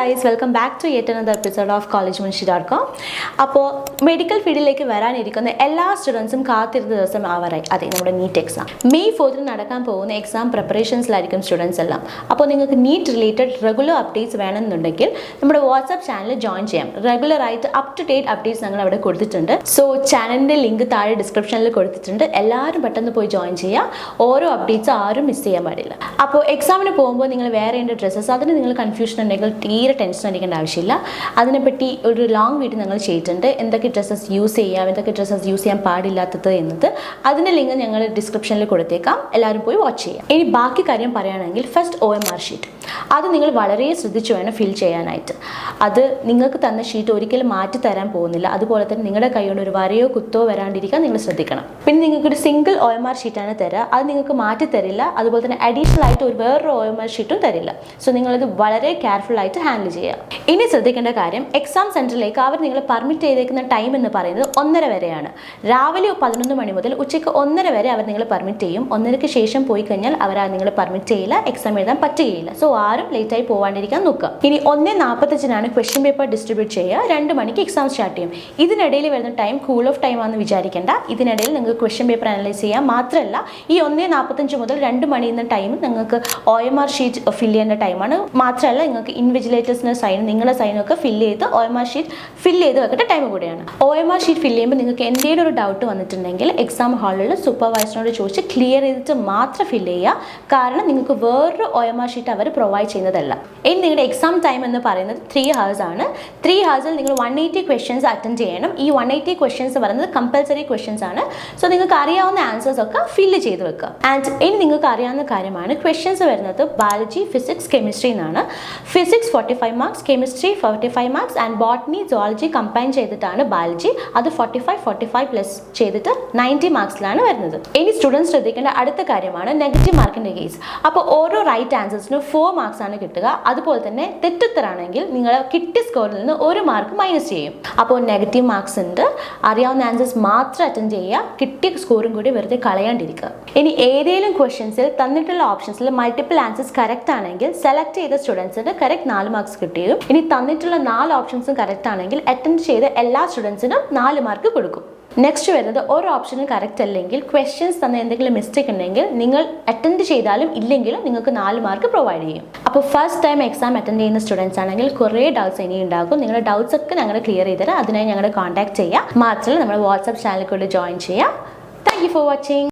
guys, welcome back to yet another episode of collegemunshi.com. അപ്പോൾ medical ഫീൽഡിലേക്ക് വരാനിരിക്കുന്ന എല്ലാ സ്റ്റുഡൻസും കാത്തിരുന്ന ദിവസം ആവാറായി. അതെ, നമ്മുടെ നീറ്റ് എക്സാം May 4th നടക്കാൻ പോകുന്ന എക്സാം പ്രിപ്പറേഷൻസിലായിരിക്കും സ്റ്റുഡൻസ് എല്ലാം. അപ്പോൾ നിങ്ങൾക്ക് നീറ്റ് റിലേറ്റഡ് റെഗുലർ അപ്ഡേറ്റ്സ് വേണമെന്നുണ്ടെങ്കിൽ നമ്മുടെ വാട്സ്ആപ്പ് ചാനൽ ജോയിൻ ചെയ്യാം. റെഗുലറായിട്ട് അപ് ടു ഡേറ്റ് അപ്ഡേറ്റ്സ് ഞങ്ങൾ അവിടെ കൊടുത്തിട്ടുണ്ട്. സോ ചാനലിൻ്റെ ലിങ്ക് താഴെ ഡിസ്ക്രിപ്ഷനിൽ കൊടുത്തിട്ടുണ്ട്. എല്ലാവരും പെട്ടെന്ന് പോയി ജോയിൻ ചെയ്യുക. ഓരോ അപ്ഡേറ്റ്സ് ആരും മിസ് ചെയ്യാൻ പാടില്ല. അപ്പോൾ എക്സാമിന് പോകുമ്പോൾ നിങ്ങൾ വേറെ എൻ്റെ ഡ്രസ്സസ് അതിന് നിങ്ങൾ കൺഫ്യൂഷൻ ഉണ്ടെങ്കിൽ തീരെ ടെൻഷൻ അടിക്കേണ്ട ആവശ്യമില്ല. അതിനെപ്പറ്റി ഒരു ലോങ് വീഡിയോ ഞങ്ങൾ ചെയ്തിട്ടുണ്ട്. എന്തൊക്കെ ഡ്രസ്സസ് യൂസ് ചെയ്യാം, എന്തൊക്കെ ഡ്രസ്സസ് യൂസ് ചെയ്യാൻ പാടില്ലാത്തത് എന്നത്. അതിൻ്റെ ലിങ്ക് ഞങ്ങൾ ഡിസ്ക്രിപ്ഷനിൽ കൊടുത്തേക്കാം. എല്ലാവരും പോയി വാച്ച് ചെയ്യാം. ഇനി ബാക്കി കാര്യം പറയുകയാണെങ്കിൽ ഫസ്റ്റ് OMR ഷീറ്റ് അത് നിങ്ങൾ വളരെ ശ്രദ്ധിച്ചു വേണം ഫിൽ ചെയ്യാനായിട്ട്. അത് നിങ്ങൾക്ക് തന്ന ഷീറ്റ് ഒരിക്കലും മാറ്റി തരാൻ പോകുന്നില്ല. അതുപോലെ തന്നെ നിങ്ങളുടെ കൈകൊണ്ട് ഒരു വരയോ കുത്തോ വരാണ്ടിരിക്കാൻ നിങ്ങൾ ശ്രദ്ധിക്കണം. പിന്നെ നിങ്ങൾക്കൊരു സിംഗിൾ OMR ഷീറ്റാണ് തരിക. അത് നിങ്ങൾക്ക് മാറ്റി തരില്ല. അതുപോലെ തന്നെ അഡീഷണൽ ആയിട്ട് വേറൊരു OMR ഷീറ്റും തരില്ല. സോ നിങ്ങളത് വളരെ കെയർഫുൾ ആയിട്ട് ഹാൻഡിൽ ചെയ്യുക. ഇനി ശ്രദ്ധിക്കേണ്ട കാര്യം, എക്സാം സെൻറ്ററിലേക്ക് അവർ നിങ്ങൾ പെർമിറ്റ് ചെയ്തേക്കുന്ന ടൈം എന്ന് പറയുന്നത് 1:30 വരെയാണ്. രാവിലെ 11 മണി മുതൽ ഉച്ചയ്ക്ക് 1:30 വരെ അവർ നിങ്ങൾ പെർമിറ്റ് ചെയ്യും. 1:30ക്ക് ശേഷം പോയി കഴിഞ്ഞാൽ അവർ നിങ്ങൾ പെർമിറ്റ് ചെയ്യില്ല, എക്സാം എഴുതാൻ പറ്റുകയില്ല. സോ ആരും ലേറ്റായി പോകാണ്ടിരിക്കാൻ നോക്കുക. ഇനി 1:45 ക്വസ്റ്റ്യൻ പേപ്പർ ഡിസ്ട്രിബ്യൂട്ട് ചെയ്യുക. 2 മണിക്ക് എക്സാം സ്റ്റാർട്ട് ചെയ്യും. ഇതിനിടയിൽ വരുന്ന ടൈം കൂൾ ഓഫ് ടൈം ആണെന്ന് വിചാരിക്കേണ്ട. ഇതിനിടയിൽ നിങ്ങൾക്ക് ക്വസ്റ്റ്യൻ പേപ്പർ അനലൈസ് ചെയ്യാം. മാത്രമല്ല ഈ 1:45 മുതൽ 2 മണി എന്ന ടൈം നിങ്ങൾക്ക് OMR ഷീറ്റ് ഫില്ല് ചെയ്യേണ്ട ടൈമാണ്. മാത്രമല്ല നിങ്ങൾക്ക് ഇൻവിജിലേറ്റേഴ്സിൻ്റെ സൈൻ, നിങ്ങളുടെ സൈനൊക്കെ ഫില്ല് ചെയ്ത് OMR ഷീറ്റ് ഫില്ല് ചെയ്ത് വെക്കേണ്ട ടൈം കൂടിയാണ്. OMR ഷീറ്റ് ഫില്ല് ചെയ്യുമ്പോൾ നിങ്ങൾക്ക് എന്തെങ്കിലും ഒരു ഡൗട്ട് വന്നിട്ടുണ്ടെങ്കിൽ എക്സാം ഹാളിൽ സൂപ്പർവൈസറിനോട് ചോദിച്ച് ക്ലിയർ ചെയ്തിട്ട് മാത്രം ഫില്ല് ചെയ്യുക. കാരണം നിങ്ങൾക്ക് വേറൊരു OMR ഷീറ്റ് അവർ പ്രൊവൈഡ് ചെയ്യുന്നതല്ല. ഇനി നിങ്ങളുടെ എക്സാം ടൈം എന്ന് പറയുന്നത് 3 hours ആണ്. 3 hours നിങ്ങൾ 180 ക്വസ്റ്റ്യൻസ് അറ്റൻഡ് ചെയ്യണം. ഈ 180 ക്വസ്റ്റ്യൻസ് പറയുന്നത് കമ്പൽസറി ക്വസ്റ്റ്യൻസ് ആണ്. സോ നിങ്ങൾക്ക് അറിയാവുന്ന ആൻസേഴ്സ് ഒക്കെ ഫില്ല് ചെയ്ത് വെക്കുക. ആൻഡ് ഇനി നിങ്ങൾക്ക് അറിയാവുന്ന കാര്യമാണ്, ക്വസ്റ്റ്യൻസ് വരുന്നത് ബയോളജി, ഫിസിക്സ്, കെമിസ്ട്രി എന്നാണ്. Physics 45 marks, chemistry 45 marks and botany, zoology combine ചെയ്തിട്ടാണ് ബയോളജി. അത് 45 പ്ലസ് ചെയ്തിട്ട് 90 മാർക്സിലാണ് വരുന്നത്. ഇനി സ്റ്റുഡൻസ് ശ്രദ്ധിക്കേണ്ട അടുത്ത കാര്യമാണ് നെഗറ്റീവ് മാർക്കിൻ്റെ കേസ്. അപ്പോൾ ഓരോ റൈറ്റ് ആൻസേഴ്സിന് 4 മാർക്സ് ആണ് കിട്ടുക. അതുപോലെ തന്നെ തെറ്റുത്തരാണെങ്കിൽ നിങ്ങൾ കിട്ടിയ സ്കോറിൽ നിന്ന് 1 മാർക്ക് മൈനസ് ചെയ്യും. അപ്പോൾ നെഗറ്റീവ് മാർക്സ് ഉണ്ട്. അറിയാവുന്ന ആൻസേഴ്സ് മാത്രം അറ്റൻഡ് ചെയ്യുക. കിട്ടിയ സ്കോറും കൂടി വെറുതെ കളയാണ്ടിരിക്കുക. ഇനി ഏതെങ്കിലും ക്വസ്റ്റ്യൻസിൽ തന്നിട്ടുള്ള ഓപ്ഷൻസിൽ മൾട്ടിപ്പിൾ ആൻസേഴ്സ് കറക്റ്റ് ആണെങ്കിൽ സെലക്ട് ചെയ്ത സ്റ്റുഡൻസിന് കറക്റ്റ് 4 മാർക്സ് കിട്ടിയും. ഇനി തന്നിട്ടുള്ള 4 ഓപ്ഷൻസും കറക്റ്റ് ആണെങ്കിൽ അറ്റൻഡ് ചെയ്ത എല്ലാ സ്റ്റുഡൻസിനും 4 മാർക്ക് കൊടുക്കും. നെക്സ്റ്റ് വരുന്നത് ഒരു ഓപ്ഷനും കറക്റ്റ് അല്ലെങ്കിൽ ക്വസ്റ്റ്യൻസ് തന്ന എന്തെങ്കിലും മിസ്റ്റേക്ക് ഉണ്ടെങ്കിൽ നിങ്ങൾ അറ്റൻഡ് ചെയ്താലും ഇല്ലെങ്കിലും നിങ്ങൾക്ക് 4 മാർക്ക് പ്രൊവൈഡ് ചെയ്യും. അപ്പോൾ ഫസ്റ്റ് ടൈം എക്സാം അറ്റൻഡ് ചെയ്യുന്ന സ്റ്റുഡൻസ് ആണെങ്കിൽ കുറേ ഡൗട്ട്സ് ഇനി ഉണ്ടാകും. നിങ്ങളുടെ ഡൗട്ട്സ് ഒക്കെ ഞങ്ങൾ ക്ലിയർ ചെയ്തുതരാം. അതിനായി ഞങ്ങളെ കോൺടാക്ട് ചെയ്യുക. മാത്രമല്ല നമ്മുടെ വാട്സ്ആപ്പ് ചാനലിൽ കൂടി ജോയിൻ ചെയ്യുക. Thank you for watching.